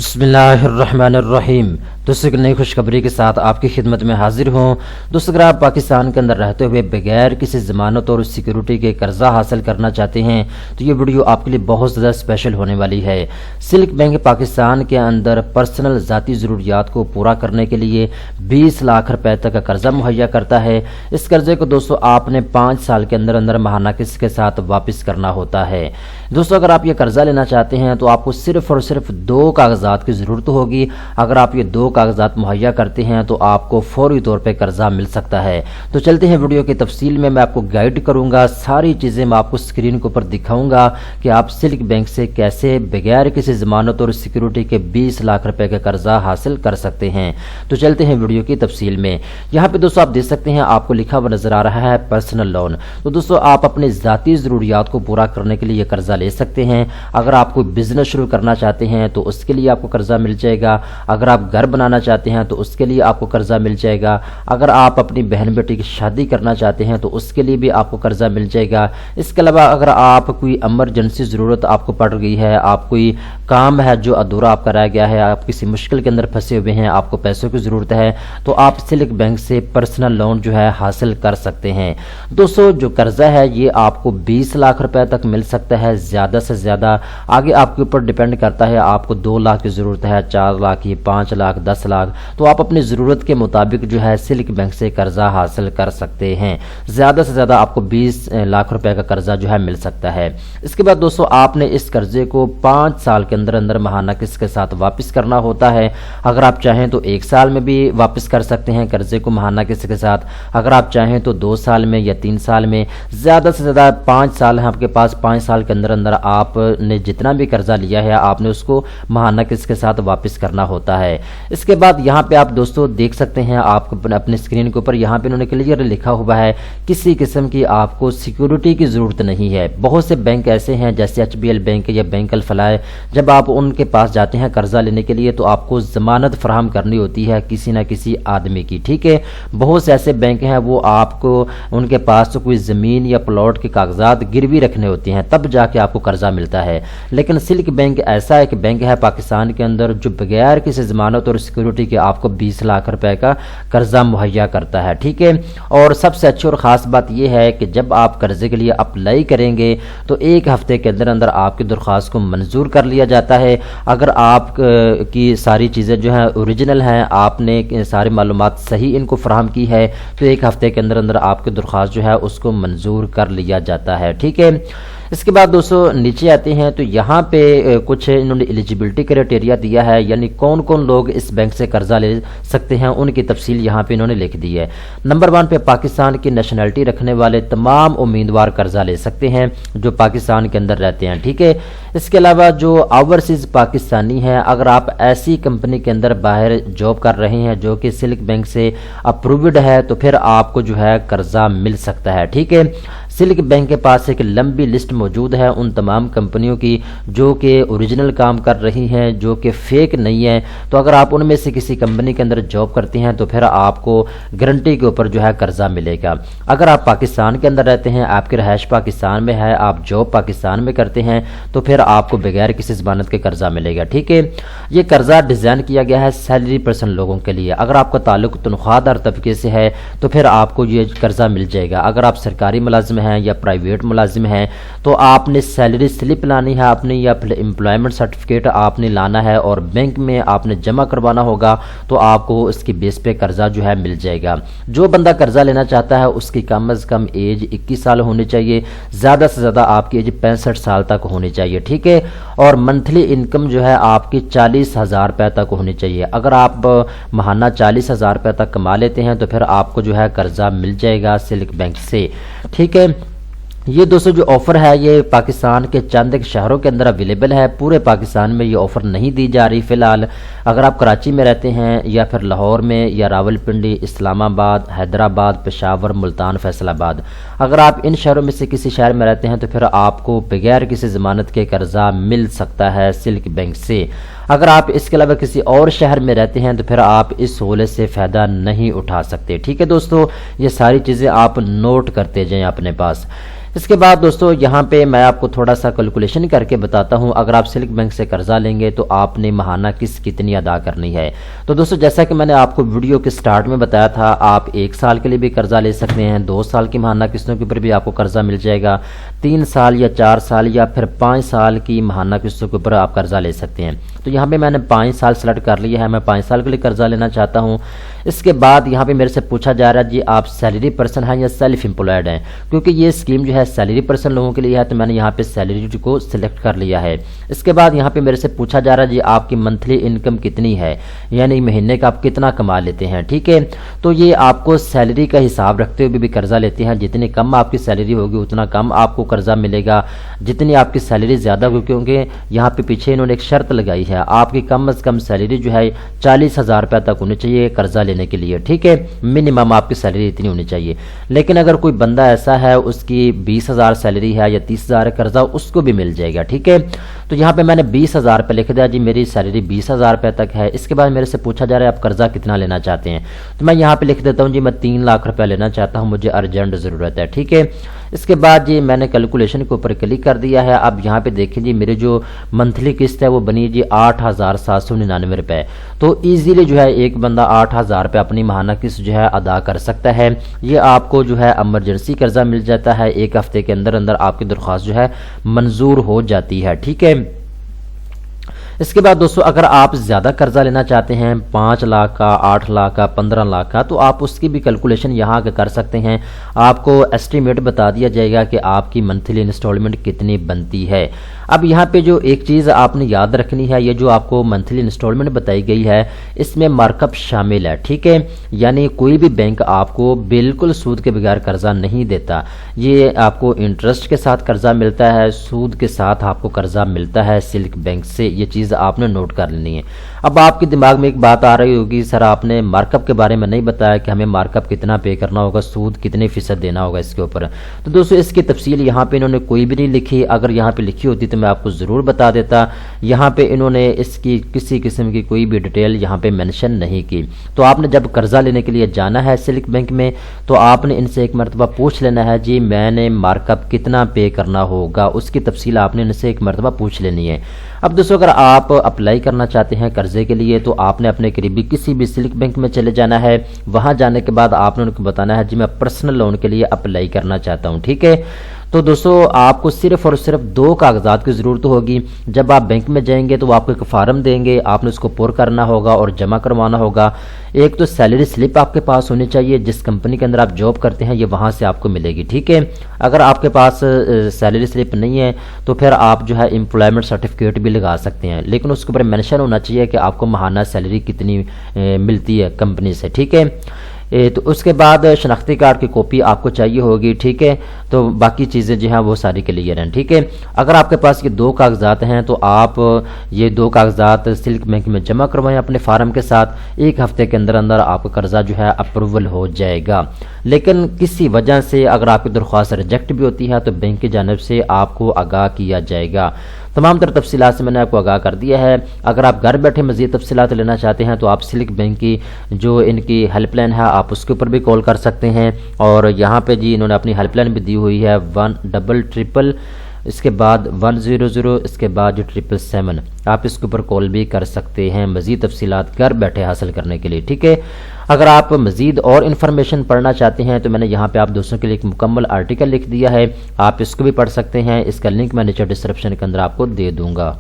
बिस्मिल्लाहिर्रहमानिर्रहीम। दोस्तों एक नई खुशखबरी के साथ आपकी खिदमत में हाजिर हूँ। दोस्तों अगर आप पाकिस्तान के अंदर रहते हुए बगैर किसी ज़मानत और सिक्योरिटी के कर्जा हासिल करना चाहते हैं तो ये वीडियो आपके लिए बहुत ज़्यादा स्पेशल होने वाली है। सिल्क बैंक पाकिस्तान के अंदर पर्सनल ज़ाती ज़रूरियात को पूरा करने के लिए 20 लाख रुपए तक का कर्जा मुहैया करता है। इस कर्जे को दोस्तों आपने 5 साल के अंदर अंदर माहाना किस्त के साथ वापस करना होता है। दोस्तों अगर आप ये कर्जा लेना चाहते हैं तो आपको सिर्फ और सिर्फ 2 कागजात की ज़रूरत होगी। अगर आप ये 2 कागजात मुहैया करते हैं तो आपको फौरी तौर पे कर्जा मिल सकता है। तो चलते हैं वीडियो की तफसील में, मैं आपको गाइड करूंगा, सारी चीज़ें मैं आपको स्क्रीन के ऊपर दिखाऊंगा कि आप सिल्क बैंक से कैसे बगैर किसी ज़मानत और सिक्योरिटी के 20 लाख रुपए का कर्जा हासिल कर सकते हैं। तो चलते हैं वीडियो की तफसील में। यहाँ पे दोस्तों आप देख सकते हैं आपको लिखा हुआ नजर आ रहा है पर्सनल लोन। तो दोस्तों आप अपने ज़ाती ज़रूरियात को पूरा करने के लिए कर्जा ले सकते हैं। अगर आप कोई बिजनेस शुरू करना चाहते हैं तो उसके लिए आपको कर्जा मिल जाएगा। अगर आप घर बनाना चाहते हैं तो उसके लिए आपको कर्जा मिल जाएगा। अगर आप अपनी बहन बेटी की शादी करना चाहते हैं तो उसके लिए भी आपको कर्जा मिल जाएगा। इसके अलावा अगर आप कोई इमरजेंसी ज़रूरत आपको पड़ गई है, आप कोई काम है जो अधूरा आपका रह गया है, आप किसी मुश्किल के अंदर फंसे हुए हैं, आपको पैसों की ज़रूरत है, तो आप सिल्क बैंक से पर्सनल लोन जो है हासिल कर सकते हैं। दोस्तों जो कर्जा है ये आपको 20 लाख रुपए तक मिल सकता है, ज़्यादा से ज़्यादा। आगे आपके ऊपर डिपेंड करता है, आपको 2 लाख की ज़रूरत है, 4 लाख की, 5 लाख, 10 लाख, तो आप अपनी ज़रूरत के मुताबिक जो है सिल्क बैंक से कर्जा हासिल कर सकते हैं। ज़्यादा से ज़्यादा आपको 20 लाख रुपए का कर्जा जो है मिल सकता है। इसके बाद दोस्तों आपने इस कर्जे को 5 साल के अंदर अंदर माहाना किस्त के साथ वापस करना होता है। अगर आप चाहें तो 1 साल में भी वापस कर सकते हैं कर्जे को माहाना किस्त के साथ। अगर आप चाहें तो 2 साल में या 3 साल में, ज़्यादा से ज़्यादा 5 साल है आपके पास। 5 साल के अंदर अंदर आपने जितना भी कर्जा लिया है आपने उसको माहाना किस्त के साथ वापस करना होता है। इसके बाद यहाँ पे आप दोस्तों देख सकते हैं, आप अपने स्क्रीन के ऊपर यहाँ पे इन्होंने क्लियर लिखा हुआ है किसी किस्म की आपको सिक्योरिटी की ज़रूरत नहीं है। बहुत से बैंक ऐसे हैं जैसे HBL बैंक या बैंक अल फलाह, जब आप उनके पास जाते हैं कर्जा लेने के लिए तो आपको ज़मानत फराहम करनी होती है किसी ना किसी आदमी की, ठीक है। बहुत से ऐसे बैंक हैं वो आपको उनके पास तो कोई ज़मीन या प्लॉट के कागजात गिरवी रखने होते हैं तब जाके आपको कर्जा मिलता है। लेकिन सिल्क बैंक ऐसा एक बैंक है पाकिस्तान के अंदर जो बगैर किसी ज़मानत और सिक्योरिटी के आपको 20 लाख रुपए का कर्जा मुहैया करता है, ठीक है। और सबसे अच्छी और ख़ास बात यह है कि जब आप कर्जे के लिए अप्लाई करेंगे तो 1 हफ्ते के अंदर अंदर आपकी दरख्वास्त को मंजूर कर लिया जाता है। अगर आप की सारी चीज़ें जो हैं ओरिजिनल हैं, आपने सारी मालूमात सही इनको फराहम की है तो 1 हफ्ते के अंदर अंदर आपकी दरख्वास्त जो है उसको मंजूर कर लिया जाता है, ठीक है। इसके बाद दोस्तों नीचे आते हैं तो यहाँ पे कुछ इन्होंने एलिजिबिलिटी क्राइटेरिया दिया है, यानी कौन कौन लोग इस बैंक से कर्जा ले सकते हैं उनकी तफसील यहाँ पे इन्होंने लिख दी है। नंबर 1 पे पाकिस्तान की नेशनलिटी रखने वाले तमाम उम्मीदवार कर्जा ले सकते हैं जो पाकिस्तान के अंदर रहते हैं, ठीक है। इसके अलावा जो ओवरसीज़ पाकिस्तानी हैं, अगर आप ऐसी कंपनी के अंदर बाहर जॉब कर रहे हैं जो कि सिल्क बैंक से अप्रूव्ड है तो फिर आपको जो है कर्जा मिल सकता है, ठीक है। सिल्क बैंक के पास एक लंबी लिस्ट मौजूद है उन तमाम कंपनियों की जो कि ओरिजिनल काम कर रही हैं, जो कि फेक नहीं है। तो अगर आप उनमें से किसी कंपनी के अंदर जॉब करते हैं तो फिर आपको गारंटी के ऊपर जो है कर्जा मिलेगा। अगर आप पाकिस्तान के अंदर रहते हैं, आपकी रहायश पाकिस्तान में है, आप जॉब पाकिस्तान में करते हैं तो फिर आपको बगैर किसी ज़मानत के कर्जा मिलेगा, ठीक है। ये कर्जा डिज़ाइन किया गया है सैलरी पर्सन लोगों के लिए। अगर आपका ताल्लुक तनख्वाहदार तबके से है तो फिर आपको ये कर्जा मिल जाएगा। अगर आप सरकारी मुलाजिम हैं या प्राइवेट मुलाजिम हैं तो आपने सैलरी स्लिप लानी है अपनी या फिर एम्प्लॉयमेंट सर्टिफिकेट आपने लाना है और बैंक में आपने जमा करवाना होगा तो आपको इसकी बेस पे कर्जा जो है मिल जाएगा। जो बंदा कर्जा लेना चाहता है उसकी कम अज़ कम एज 21 साल होनी चाहिए, ज़्यादा से ज़्यादा आपकी एज 65 साल तक होनी चाहिए, ठीक है। और मंथली इनकम जो है आपकी 40,000 रुपये तक होनी चाहिए। अगर आप माहाना 40,000 रुपये तक कमा लेते हैं तो फिर आपको जो है कर्जा मिल जाएगा सिल्क बैंक से, ठीक है। ये दोस्तों जो ऑफ़र है ये पाकिस्तान के चंद एक शहरों के अंदर अवेलेबल है, पूरे पाकिस्तान में ये ऑफ़र नहीं दी जा रही फ़िलहाल। अगर आप कराची में रहते हैं या फिर लाहौर में या रावलपिंडी, इस्लामाबाद, हैदराबाद, पेशावर, मुल्तान, फैसलाबाद, अगर आप इन शहरों में से किसी शहर में रहते हैं तो फिर आपको बगैर किसी ज़मानत के कर्जा मिल सकता है सिल्क बैंक से। अगर आप इसके अलावा किसी और शहर में रहते हैं तो फिर आप इस सहूलत से फ़ायदा नहीं उठा सकते, ठीक है दोस्तों। ये सारी चीज़ें आप नोट करते जाएँ अपने पास। اس کے بعد دوستو یہاں پہ میں آپ کو تھوڑا سا کیلکولیشن کر کے بتاتا ہوں، اگر آپ سلک بینک سے قرضہ لیں گے تو آپ نے ماہانہ قسط کتنی ادا کرنی ہے۔ تو دوستو جیسا کہ میں نے آپ کو ویڈیو کے سٹارٹ میں بتایا تھا، آپ 1 سال کے لیے بھی قرضہ لے سکتے ہیں، 2 سال کی ماہانہ قسطوں کے اوپر بھی آپ کو قرضہ مل جائے گا، 3 سال یا 4 سال یا پھر 5 سال کی ماہانہ قسطوں کے اوپر آپ قرضہ لے سکتے ہیں۔ تو یہاں پہ میں نے 5 سال سلیکٹ کر لیا ہے، میں 5 سال کے لیے قرضہ لینا چاہتا ہوں۔ اس کے بعد یہاں پہ میرے سے پوچھا جا رہا ہے جی آپ سیلری پرسن ہیں یا سیلف امپلائڈ ہیں، کیونکہ یہ اسکیم جو ہے سیلری پرسن لوگوں کے لیے ہے، تو میں نے یہاں پہ سیلری کو سلیکٹ کر لیا ہے۔ اس کے بعد یہاں پہ میرے سے پوچھا جا رہا ہے جی آپ کی منتھلی انکم کتنی ہے، یعنی مہینے کا آپ کتنا کما لیتے ہیں، ٹھیک ہے۔ تو یہ آپ کو سیلری کا حساب رکھتے ہوئے بھی قرضہ لیتے ہیں، جتنی کم آپ کی سیلری ہوگی اتنا کم آپ کو قرضہ ملے گا، جتنی آپ کی سیلری زیادہ ہوگی، کیونکہ یہاں پہ پیچھے انہوں نے ایک شرط لگائی ہے، آپ کی کم از کم سیلری جو ہے 40,000 روپے تک ہونی چاہیے قرضہ لینے کے لیے، ٹھیک ہے، منیمم آپ کی سیلری اتنی ہونی چاہیے۔ لیکن اگر کوئی بندہ ایسا ہے اس کی 20,000 سیلری ہے یا 30,000 قرضہ، اس کو بھی مل جائے گا، ٹھیک ہے۔ تو یہاں پہ میں نے 20,000 روپے لکھ دیا جی میری سیلری 20,000 روپے تک ہے۔ اس کے بعد میرے سے پوچھا جا رہا ہے آپ قرضہ کتنا لینا چاہتے ہیں، تو میں یہاں پہ لکھ دیتا ہوں جی میں 3 لاکھ روپے لینا چاہتا ہوں، مجھے ارجنٹ ضرورت ہے، ٹھیک ہے۔ اس کے بعد جی میں نے کیلکولیشن کے اوپر کلک کر دیا ہے۔ اب یہاں پہ دیکھیں جی میرے جو منتھلی قسط ہے وہ بنی جی 8,799 روپے۔ تو ایزیلی جو ہے ایک بندہ 8,000 روپے اپنی ماہانہ قسط جو ہے ادا کر سکتا ہے۔ یہ آپ کو جو ہے ایمرجنسی قرضہ مل جاتا ہے، 1 ہفتے کے اندر اندر آپ کی درخواست جو ہے منظور ہو جاتی ہے، ٹھیک ہے۔ اس کے بعد دوستو اگر آپ زیادہ قرضہ لینا چاہتے ہیں 5 لاکھ کا، 8 لاکھ کا، 15 لاکھ کا، تو آپ اس کی بھی کیلکولیشن یہاں کر سکتے ہیں۔ آپ کو ایسٹیمیٹ بتا دیا جائے گا کہ آپ کی منتھلی انسٹالمنٹ کتنی بنتی ہے۔ اب یہاں پہ جو ایک چیز آپ نے یاد رکھنی ہے، یہ جو آپ کو منتھلی انسٹالمنٹ بتائی گئی ہے اس میں مارک اپ شامل ہے، ٹھیک ہے، یعنی کوئی بھی بینک آپ کو بالکل سود کے بغیر قرضہ نہیں دیتا، یہ آپ کو انٹرسٹ کے ساتھ قرضہ ملتا ہے، سود کے ساتھ آپ کو قرضہ ملتا ہے سلک بینک سے، یہ چیز آپ نے نوٹ کر لینی ہے۔ اب آپ کے دماغ میں ایک بات آ رہی ہوگی سر آپ نے مارک اپ کے بارے میں نہیں بتایا کہ ہمیں مارک اپ کتنا پے کرنا ہوگا، سود کتنے فیصد دینا ہوگا اس کے اوپر۔ تو دوستو اس کی تفصیل یہاں پہ انہوں نے کوئی بھی نہیں لکھی، اگر یہاں پہ لکھی ہوتی تو میں آپ کو ضرور بتا دیتا، یہاں پہ انہوں نے اس کی کسی قسم کی کوئی بھی ڈیٹیل یہاں پہ مینشن نہیں کی۔ تو آپ نے جب قرضہ لینے کے لیے جانا ہے سلک بینک میں تو آپ نے ان سے ایک مرتبہ پوچھ لینا ہے جی میں نے مارک اپ کتنا پے کرنا ہوگا، اس کی تفصیل آپ نے ان سے ایک مرتبہ پوچھ لینی ہے۔ اب دوستو اگر آپ اپلائی کرنا چاہتے ہیں قرضے کے لیے تو آپ نے اپنے قریبی کسی بھی سلک بینک میں چلے جانا ہے، وہاں جانے کے بعد آپ نے ان کو بتانا ہے جی میں پرسنل لون کے لیے اپلائی کرنا چاہتا ہوں، ٹھیک ہے۔ تو دوستو آپ کو صرف اور صرف 2 کاغذات کی ضرورت ہوگی۔ جب آپ بینک میں جائیں گے تو وہ آپ کو ایک فارم دیں گے، آپ نے اس کو پر کرنا ہوگا اور جمع کروانا ہوگا۔ ایک تو سیلری سلپ آپ کے پاس ہونی چاہیے، جس کمپنی کے اندر آپ جاب کرتے ہیں یہ وہاں سے آپ کو ملے گی، ٹھیک ہے۔ اگر آپ کے پاس سیلری سلپ نہیں ہے تو پھر آپ جو ہے امپلائمنٹ سرٹیفکیٹ بھی لگا سکتے ہیں، لیکن اس کے اوپر مینشن ہونا چاہیے کہ آپ کو ماہانہ سیلری کتنی ملتی ہے کمپنی سے، ٹھیک ہے۔ تو اس کے بعد شناختی کارڈ کی کاپی آپ کو چاہیے ہوگی، ٹھیک ہے۔ تو باقی چیزیں جو ہیں وہ ساری کلیئر ہیں، ٹھیک ہے۔ اگر آپ کے پاس یہ 2 کاغذات ہیں تو آپ یہ 2 کاغذات سلک بینک میں جمع کروائیں اپنے فارم کے ساتھ، 1 ہفتے کے اندر اندر آپ کا قرضہ جو ہے اپروول ہو جائے گا۔ لیکن کسی وجہ سے اگر آپ کی درخواست ریجیکٹ بھی ہوتی ہے تو بینک کی جانب سے آپ کو آگاہ کیا جائے گا۔ تمام تر تفصیلات سے میں نے آپ کو آگاہ کر دیا ہے۔ اگر آپ گھر بیٹھے مزید تفصیلات لینا چاہتے ہیں تو آپ سلک بینک کی جو ان کی ہیلپ لائن ہے آپ اس کے اوپر بھی کال کر سکتے ہیں، اور یہاں پہ جی انہوں نے اپنی ہیلپ لائن بھی دی ہوئی ہے 1-888 اس کے بعد 100 اس کے بعد جو 777، آپ اس کے اوپر کال بھی کر سکتے ہیں مزید تفصیلات گھر بیٹھے حاصل کرنے کے لیے، ٹھیک ہے۔ اگر آپ مزید اور انفارمیشن پڑھنا چاہتے ہیں تو میں نے یہاں پہ آپ دوستوں کے لیے ایک مکمل آرٹیکل لکھ دیا ہے، آپ اس کو بھی پڑھ سکتے ہیں، اس کا لنک میں نیچے ڈسکرپشن کے اندر آپ کو دے دوں گا۔